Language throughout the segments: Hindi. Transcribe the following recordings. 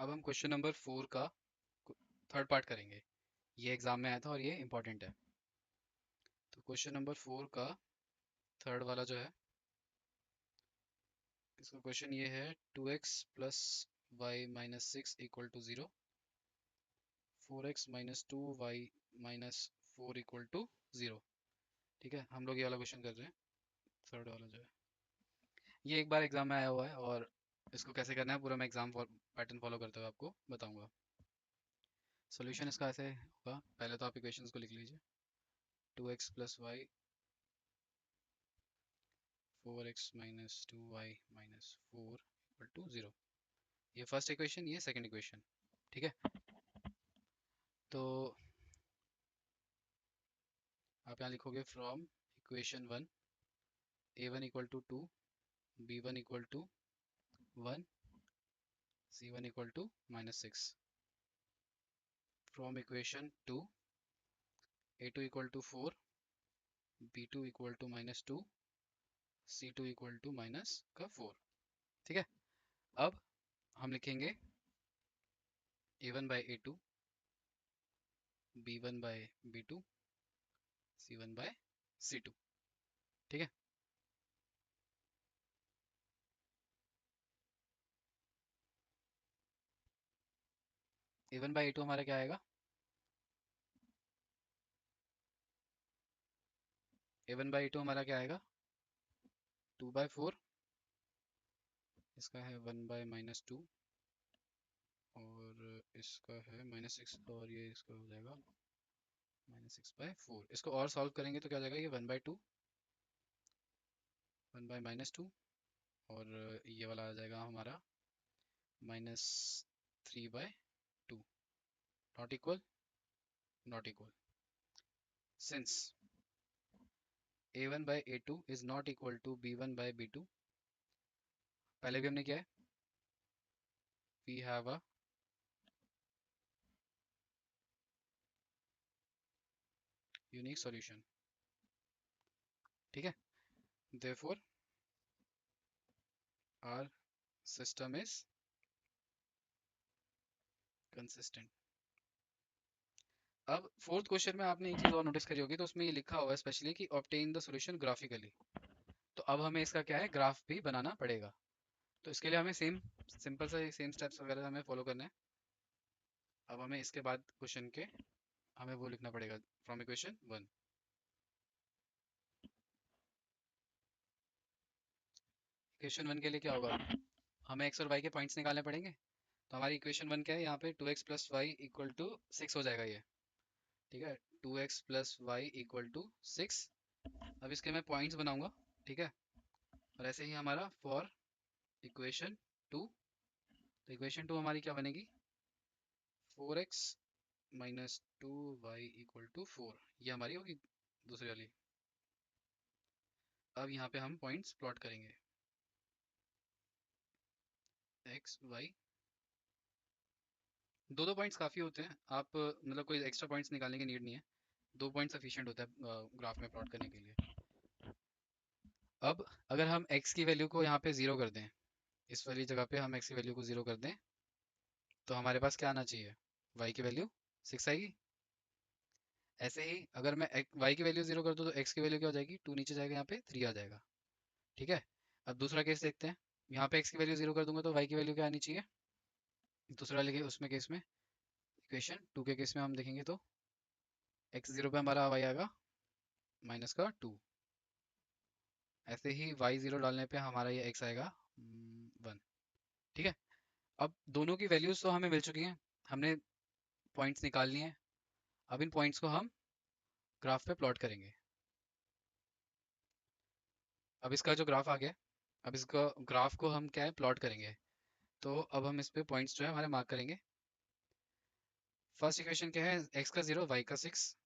अब हम क्वेश्चन नंबर 4 का थर्ड पार्ट करेंगे। ये एग्जाम में आया था और ये इंपॉर्टेंट है। तो क्वेश्चन नंबर 4 का थर्ड वाला जो है, इसका क्वेश्चन ये है 2x plus Y minus six equal to 0, 4x minus two Y minus four equal to 0। ठीक है, हम लोग ये वाला क्वेश्चन कर रहे हैं, थर्ड वाला जो है। ये एक बार एग्जाम में आया हुआ है और इसको कैसे करना है पूरा मैं एग्जाम पैटर्न फॉलो करते हुए आपको बताऊंगा। सोल्यूशन इसका ऐसे होगा, पहले तो आप इक्वेशंस को लिख लीजिए। 2x plus Y, 4x minus two Y minus four equal to 0। ये फर्स्ट इक्वेशन, ये सेकंड इक्वेशन। ठीक है, तो आप यहाँ लिखोगे from equation 1 a1 equal to 2, b1 equal to 1, c1 equal to minus six. From equation 2 a2 equal to 4, b2 equal to minus two, c2 equal to minus का 4। ठीक है, अब हम लिखेंगे a1 by a2, b1 by b2, c1 by c2। ठीक है, a1 बाई a2 हमारा क्या आएगा, a1 बाई a2 हमारा क्या आएगा, 2/4, इसका है 1/-2, और इसका है -6, और ये इसका हो जाएगा -6/4। इसको और सॉल्व करेंगे तो क्या हो जाएगा, ये 1/2, 1/-2, और ये वाला आ जाएगा हमारा -3/2। Not equal, not equal, since a1/a2 is not equal to b1/b2। पहले भी हमने किया है, we have a unique solution. ठीक है, therefore our system is consistent. अब फोर्थ क्वेश्चन में आपने एक चीज और नोटिस करी होगी, तो उसमें ये लिखा हुआ है स्पेशली कि ऑब्टेन द सॉल्यूशन ग्राफिकली। तो अब हमें इसका क्या है, ग्राफ भी बनाना पड़ेगा। तो इसके लिए हमें सेम सिंपल सा सेम स्टेप्स वगैरह हमें फॉलो करना है। अब हमें इसके बाद क्वेश्चन के हमें वो लिखना पड़ेगा फ्रॉम इक्वेशन 1। इक्वेशन 1 के लिए क्या होगा, हमें एक्स और वाई के पॉइंट्स निकालने पड़ेंगे। तो हमारी इक्वेशन 1 क्या है, यहाँ पे 2x plus Y equal to 6 हो जाएगा ये। ठीक है, 2x plus Y equal to 6। अब इसके मैं पॉइंट्स बनाऊंगा। ठीक है, और ऐसे ही हमारा फॉर इक्वेशन 2। तो इक्वेशन 2 हमारी क्या बनेगी, 4x minus two Y equal to 4। ये हमारी होगी दूसरी वाली। अब यहाँ पे हम पॉइंट्स प्लॉट करेंगे, एक्स वाई। दो दो पॉइंट्स काफ़ी होते हैं, आप मतलब कोई एक्स्ट्रा पॉइंट्स निकालने की नीड नहीं है। दो पॉइंट सफिशिएंट होता है ग्राफ में प्लॉट करने के लिए। अब अगर हम x की वैल्यू को यहाँ पे 0 कर दें, इस वाली जगह पे हम x की वैल्यू को 0 कर दें, तो हमारे पास क्या आना चाहिए, y की वैल्यू 6 आएगी। ऐसे ही अगर मैं y की वैल्यू 0 कर दूँ तो x की वैल्यू क्या हो जाएगी, 2 नीचे जाएगा, यहाँ पे 3 आ जाएगा। ठीक है, अब दूसरा केस देखते हैं। यहाँ पे x की वैल्यू 0 कर दूंगा तो y की वैल्यू क्या आनी चाहिए, दूसरा वाले उसमें केस में, इक्वेशन 2 के केस में हम देखेंगे तो x 0 पे हमारा y आएगा -2। ऐसे ही y 0 डालने पे हमारा ये x आएगा 1। ठीक है, अब दोनों की वैल्यूज तो हमें मिल चुकी हैं, हमने पॉइंट्स निकाल लिए हैं। अब इन पॉइंट्स को हम ग्राफ पे प्लॉट करेंगे। अब इसका जो ग्राफ आ गया, अब इसका ग्राफ को हम क्या है, प्लॉट करेंगे। तो अब हम इस पे पॉइंट्स जो है हमारे मार्क करेंगे। फर्स्ट इक्वेशन क्या है, x का 0 y का 6,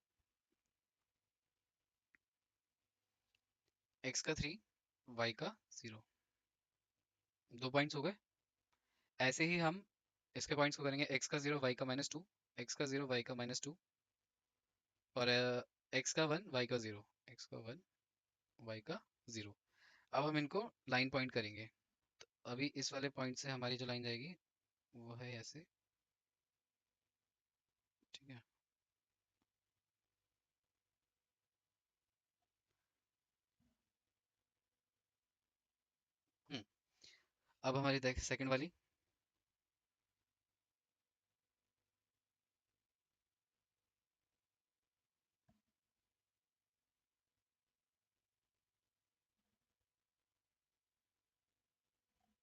x का 3 y का 0। दो पॉइंट्स हो गए। ऐसे ही हम इसके पॉइंट्स को करेंगे, x का 0 y का -2, x का 0 y का -2, और x का 1 y का 0, x का 1 y का 0। अब हम इनको लाइन पॉइंट करेंगे। तो अभी इस वाले पॉइंट से हमारी जो लाइन जाएगी वो है ऐसे, ठीक है। हम्म। अब हमारी देख सेकंड वाली।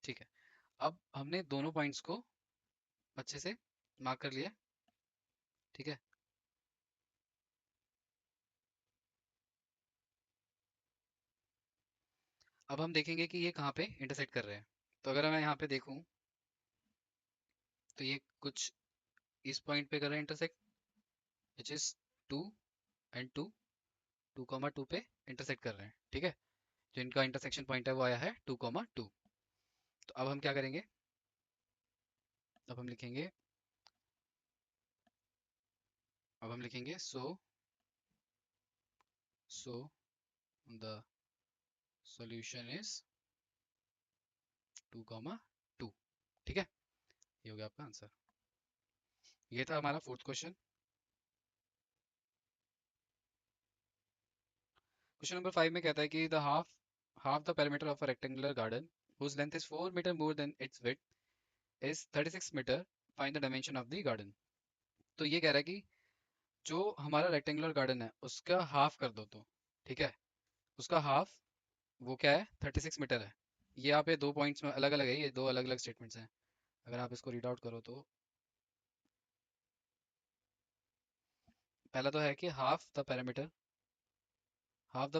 ठीक है, अब हमने दोनों पॉइंट्स को अच्छे से मार्क कर लिया, ठीक है। अब हम देखेंगे कि ये कहाँ पे इंटरसेक्ट कर रहे हैं। तो अगर मैं यहाँ पे देखूँ तो ये कुछ इस पॉइंट पे कर रहे हैं इंटरसेक्ट, विच इज 2 एंड 2, 2,2 पे इंटरसेक्ट कर रहे हैं, ठीक है। जो इनका इंटरसेक्शन पॉइंट है वो आया है 2,2। तो अब हम क्या करेंगे, अब हम लिखेंगे, अब हम लिखेंगे सो द सॉल्यूशन इज 2,2, ठीक है। ये हो गया आपका आंसर। ये था हमारा फोर्थ क्वेश्चन। क्वेश्चन नंबर 5 में कहता है कि the half the perimeter of a rectangular garden whose length is 4 meter more than its width is 36 meter, find the dimension of the garden। तो ये कह रहा है कि जो हमारा रेक्टेंगुलर गार्डन है उसका हाफ कर दो, तो ठीक है, उसका हाफ वो क्या है, 36 मीटर है। ये आप ये दो पॉइंट्स में अलग अलग है, ये दो अलग अलग स्टेटमेंट्स हैं। अगर आप इसको रीड आउट करो तो पहला तो है कि half the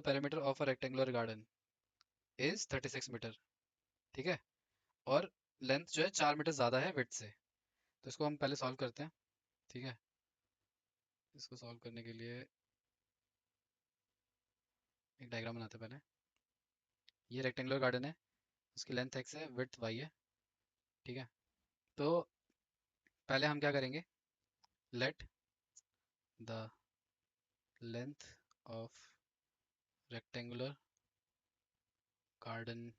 perimeter of a rectangular garden is 36 metre, ठीक है। और लेंथ जो है 4 मीटर ज़्यादा है विड्थ से। तो इसको हम पहले सॉल्व करते हैं, ठीक है। इसको सॉल्व करने के लिए एक डायग्राम बनाते हैं पहले। ये रेक्टेंगुलर गार्डन है, उसकी लेंथ x है, विड्थ y है, ठीक है। तो पहले हम क्या करेंगे, let the length of rectangular garden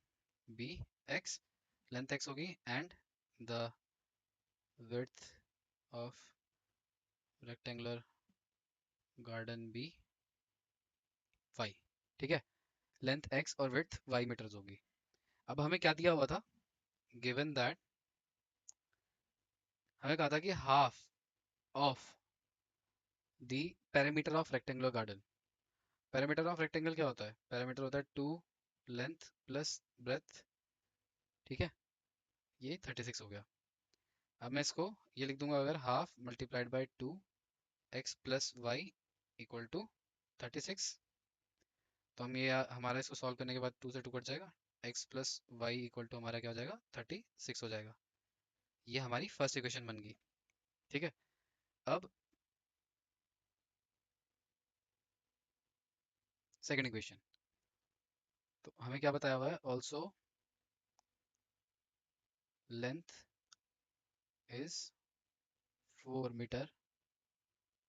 be x, length x होगी, and the width of rectangular garden be y, ठीक है। लेंथ x और विड्थ y मीटर्स होगी। अब हमें क्या दिया हुआ था, गिवन दैट हमें कहा था कि half of the perimeter of rectangular garden. Perimeter of rectangle क्या होता है, पेरीमीटर होता है 2 लेंथ प्लस ब्रेथ, ठीक है। ये 36 हो गया। अब मैं इसको ये लिख दूंगा, अगर half multiplied by 2x plus Y equal to 36। तो हम ये हमारा इसको सॉल्व करने के बाद 2 से 2 कट जाएगा, x plus Y equal to हमारा क्या हो जाएगा, 36 हो जाएगा। ये हमारी फर्स्ट इक्वेशन बन गई, ठीक है। अब सेकंड इक्वेशन, तो हमें क्या बताया हुआ है, also length is 4 metre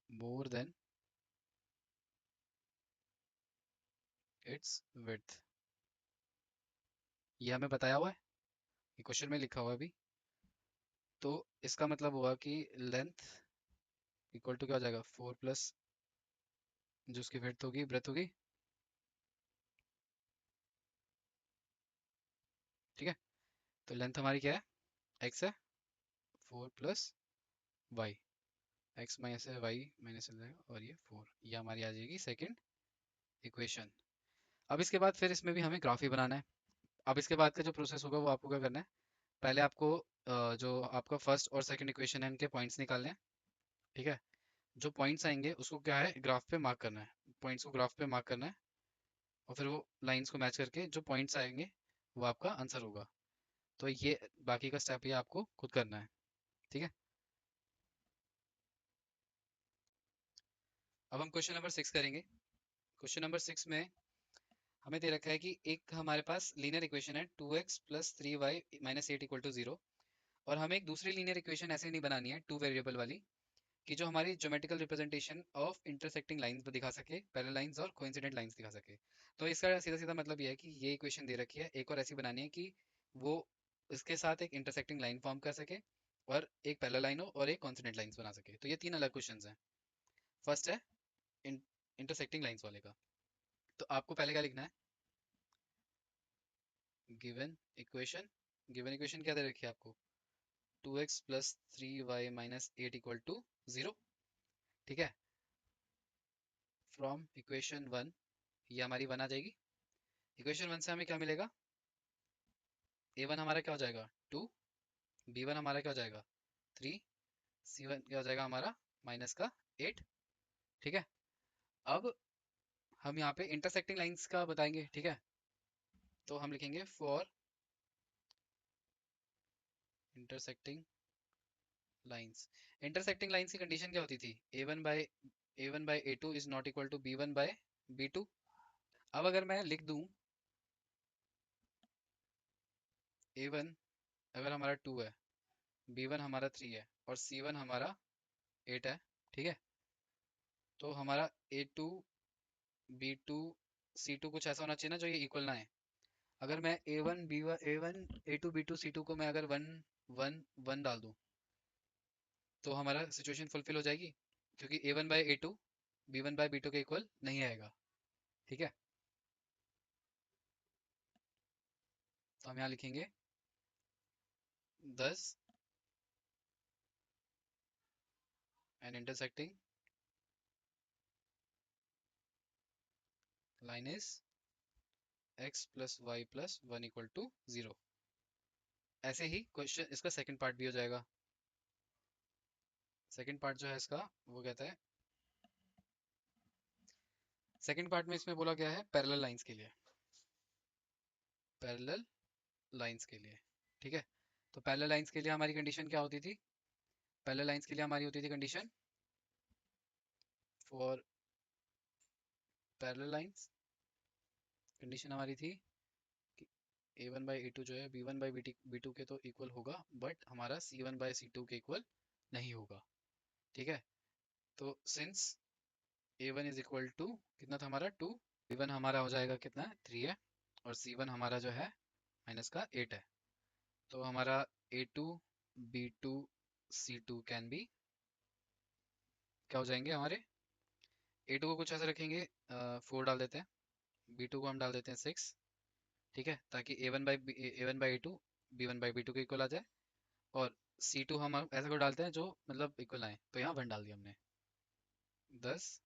more than its width. ये हमें बताया हुआ है, ये क्वेश्चन में लिखा हुआ है अभी। तो इसका मतलब हुआ कि लेंथ इक्वल टू क्या हो जाएगा, 4 प्लस जो उसकी विड्थ होगी, ब्रेथ होगी, ठीक है। तो लेंथ हमारी क्या है, एक्स है, 4 प्लस वाई, एक्स माइनस है वाई माइनस चल जाएगा, और ये 4, ये हमारी आ जाएगी सेकंड इक्वेशन। अब इसके बाद फिर इसमें भी हमें ग्राफ ही बनाना है। अब इसके बाद का जो प्रोसेस होगा वो आपको क्या करना है, पहले आपको जो आपका फर्स्ट और सेकंड इक्वेशन है उनके पॉइंट्स निकालने हैं, ठीक है। जो पॉइंट्स आएंगे उसको क्या है, ग्राफ पे मार्क करना है, पॉइंट्स को ग्राफ पे मार्क करना है, और फिर वो लाइंस को मैच करके जो पॉइंट्स आएंगे वो आपका आंसर होगा। तो ये बाकी का स्टेप ये आपको खुद करना है, ठीक है। अब हम क्वेश्चन नंबर 6 करेंगे। क्वेश्चन नंबर 6 में हमें दे रखा है कि एक हमारे पास लीनियर इक्वेशन है 2x plus 3y minus 8 equal to 0। और हमें एक दूसरी लीनियर इक्वेशन ऐसे नहीं बनानी है, टू वेरिएबल वाली, कि जो हमारी geometrical representation of intersecting lines को दिखा सके, पैरेलल लाइंस और कोइंसिडेंट लाइंस दिखा सके। तो इसका सीधा सीधा मतलब ये है कि ये इक्वेशन दे रखी है, एक और ऐसी बनानी है कि वो इसके साथ एक इंटरसेक्टिंग लाइन फॉर्म कर सके, और एक पैरेलल लाइन हो और एक कॉन्सोनेंट लाइंस बना सके। तो ये तीन अलग क्वेश्चंस हैं। फर्स्ट है इंटरसेक्टिंग लाइंस वाले का। तो आपको पहले क्या लिखना है, गिवन इक्वेशन। गिवन इक्वेशन क्या दे रखी है आपको, 2x plus 3y minus 8 equal to 0। ठीक है, फ्रॉम इक्वेशन 1, ये हमारी 1 आ जाएगी। इक्वेशन 1 से हमें क्या मिलेगा, a1 हमारा क्या हो जाएगा 2, b1 हमारा क्या हो जाएगा 3, c1 क्या हो जाएगा हमारा माइनस का 8। ठीक है, अब हम यहाँ पे इंटरसेक्टिंग लाइंस का बताएंगे। ठीक है, तो हम लिखेंगे for intersecting lines. Intersecting lines की कंडीशन क्या होती थी, a1 by a2 is not equal to b1 by b2। अब अगर मैं लिख दूं a1 अगर हमारा 2 है, b1 हमारा 3 है और c1 हमारा 8 है। ठीक है, तो हमारा a2 b2 c2 कुछ ऐसा होना चाहिए ना जो ये इक्वल ना है। अगर मैं a1 a2 b2 c2 को मैं अगर 1 1 1 डाल दूं तो हमारा सिचुएशन फुलफिल हो जाएगी, क्योंकि a1 by a2 b1 by b2 के इक्वल नहीं आएगा। ठीक है, तो हम यहाँ लिखेंगे 10 and intersecting line is x plus Y plus 1 equal to 0। ऐसे ही क्वेश्चन इसका सेकंड पार्ट भी हो जाएगा। सेकंड पार्ट जो है इसका वो कहता है, सेकंड पार्ट में इसमें बोला गया है पैरेलल लाइंस के लिए, पैरेलल लाइंस के लिए। ठीक है, तो पैरेलल लाइंस के लिए हमारी कंडीशन क्या होती थी, पैरेलल लाइंस के लिए हमारी होती थी condition for parallel lines, condition हमारी थी कि a1 बाई a2 जो है b1 बाई b2 के तो इक्वल होगा, बट हमारा c1 बाई c2 के इक्वल नहीं होगा। ठीक है, तो since a1 is equal to कितना था हमारा 2, b1 हमारा हो जाएगा कितना 3 है और c1 हमारा जो है माइनस का 8 है। तो हमारा a2 b2 c2 can be क्या हो जाएंगे हमारे, a2 को कुछ ऐसे रखेंगे 4 डाल देते हैं, b2 को हम डाल देते हैं 6। ठीक है, ताकि a1 by a2 b1 by b2 के इक्वल आ जाए, और c2 हम ऐसा को डालते हैं जो मतलब इक्वल आए, तो यहाँ 1 डाल दिया हमने। 10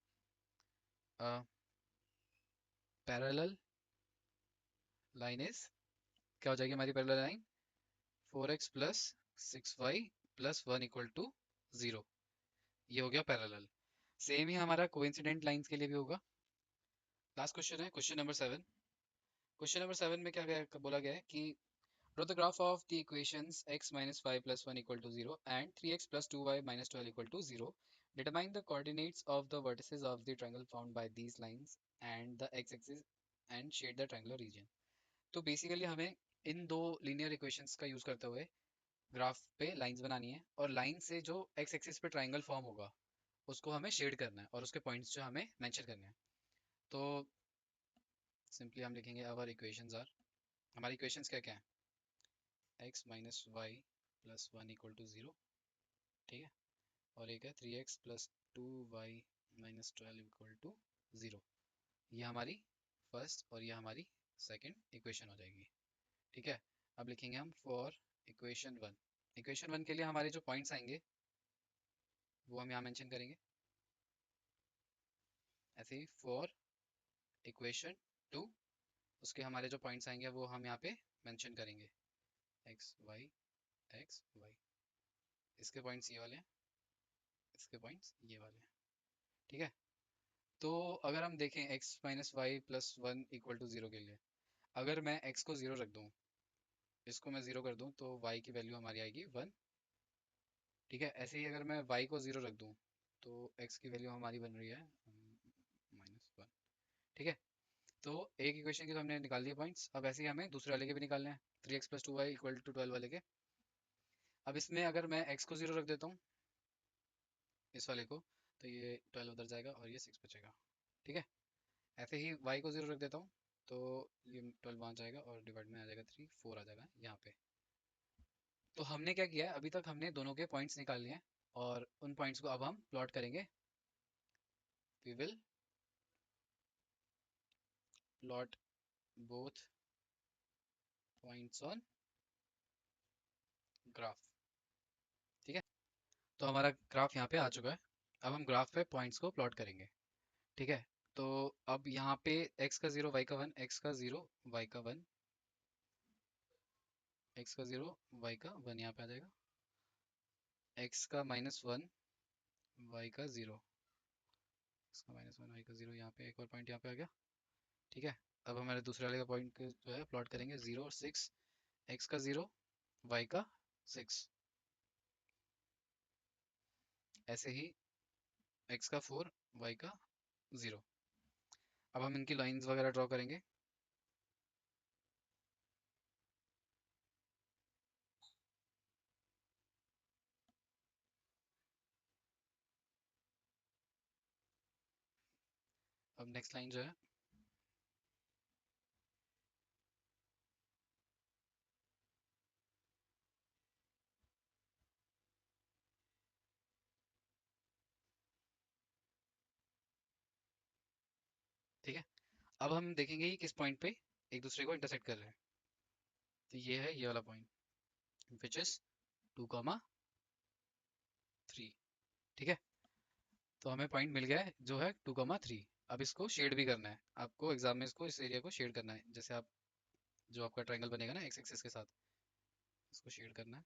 पैरेलल लाइन इज क्या हो जाएगी हमारी parallel line, 4x plus 6y plus 1 equal to 0। ये हो गया पैरेलल। सेम ही हमारा कोइंसिडेंट लाइंस के लिए भी होगा। लास्ट क्वेश्चन है क्वेश्चन नंबर 7। क्वेश्चन नंबर 7 में क्या बोला गया है कि draw the graph of the equations x minus 5 plus 1 equal to 0 and 3x plus 2y minus 12 equal to 0. Determine the coordinates of the vertices of the triangle found by these lines and the x-axis and shade the triangular region. तो बेसिकली हमें इन दो लीनियर इक्वेशंस का यूज करते हुए ग्राफ पे लाइंस बनानी है, और लाइन से जो एक्स एक्सिस पे ट्राइंगल फॉर्म होगा उसको हमें शेड करना है और उसके पॉइंट्स जो हमें मेंशन करने हैं। तो सिंपली हम लिखेंगे अवर इक्वेशंस आर, हमारी इक्वेशंस क्या क्या है, x minus Y plus 1 equal to 0। ठीक है, और एक है 3x plus 2y minus 12 equal to 0। ये हमारी फर्स्ट और ये हमारी सेकंड इक्वेशन हो जाएगी। ठीक है, अब लिखेंगे हम फॉर इक्वेशन 1। इक्वेशन 1 के लिए हमारे जो पॉइंट्स आएंगे वो हम यहाँ मेंशन करेंगे। ऐसे ही फॉर इक्वेशन 2 उसके हमारे जो पॉइंट्स आएंगे वो हम यहाँ पे मेंशन करेंगे, एक्स वाई एक्स वाई। इसके पॉइंट्स ये वाले हैं, इसके पॉइंट्स ये वाले हैं। ठीक है, तो अगर हम देखें x minus Y plus 1 equal to 0 के लिए, अगर मैं x को 0 रख दूँ, इसको मैं 0 कर दूँ, तो y की वैल्यू हमारी आएगी 1। ठीक है, ऐसे ही अगर मैं y को 0 रख दूँ तो x की वैल्यू हमारी बन रही है -1। ठीक है, तो एक इक्वेशन के तो हमने निकाल दिए पॉइंट्स, अब ऐसे ही हमें दूसरे वाले के भी निकालने हैं, 3x plus 2y equal to 12 वाले के। अब इसमें अगर मैं x को 0 रख देता हूँ इस वाले को, तो ये 12 उधर जाएगा और ये 6 बचेगा। ठीक है, ऐसे ही y को 0 रख देता हूँ तो ये 12 वहाँ जाएगा और डिवाइड में आ जाएगा 3, 4 आ जाएगा यहाँ पे। तो हमने क्या किया है, अभी तक हमने दोनों के पॉइंट्स निकाल लिए हैं और उन पॉइंट्स को अब हम प्लॉट करेंगे। We will plot both points on graph. ठीक है, तो हमारा ग्राफ यहाँ पे आ चुका है। अब हम ग्राफ पे पॉइंट्स को प्लॉट करेंगे। ठीक है, तो अब यहाँ पे x का 0 y का 1, x का 0 y का 1, x का 0 y का 1 यहाँ पे आ जाएगा, x का -1 y का 0, x का -1 y का 0, यहाँ पे एक और पॉइंट यहाँ पे आ गया। ठीक है, अब हमारे दूसरे वाले का पॉइंट जो है प्लॉट करेंगे 0 और 6, x का 0 y का 6, ऐसे ही x का 4 y का 0। अब हम इनकी लाइंस वगैरह ड्रॉ करेंगे। अब नेक्स्ट लाइन जो है, ठीक है, अब हम देखेंगे कि किस पॉइंट पे एक दूसरे को इंटरसेक्ट कर रहे हैं। तो ये है ये वाला पॉइंट विच इज 2,3। ठीक है, तो हमें पॉइंट मिल गया है जो है 2,3। अब इसको शेड भी करना है, आपको एग्जाम में इसको, इस एरिया को शेड करना है। जैसे आप, जो आपका ट्रायंगल बनेगा ना एक्स एक्सिस के साथ, इसको शेड करना है।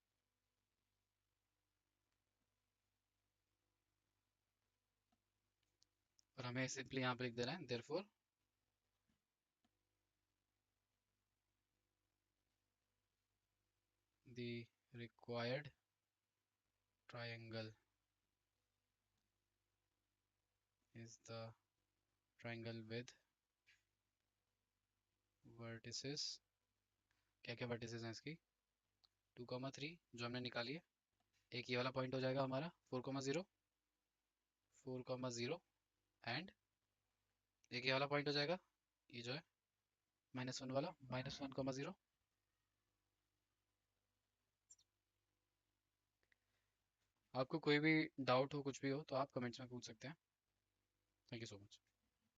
और हमें सिंपली यहाँ पे लिख देना है therefore the required triangle is the triangle with vertices। क्या क्या vertices हैं इसकी, 2,3 जो हमने निकाली है, एक ये वाला पॉइंट हो जाएगा हमारा 4,0, 4,0, एंड एक ये वाला पॉइंट हो जाएगा, ये जो है -1 वाला, -1,0। आपको कोई भी डाउट हो, कुछ भी हो, तो आप कमेंट्स में पूछ सकते हैं। Thank you so much.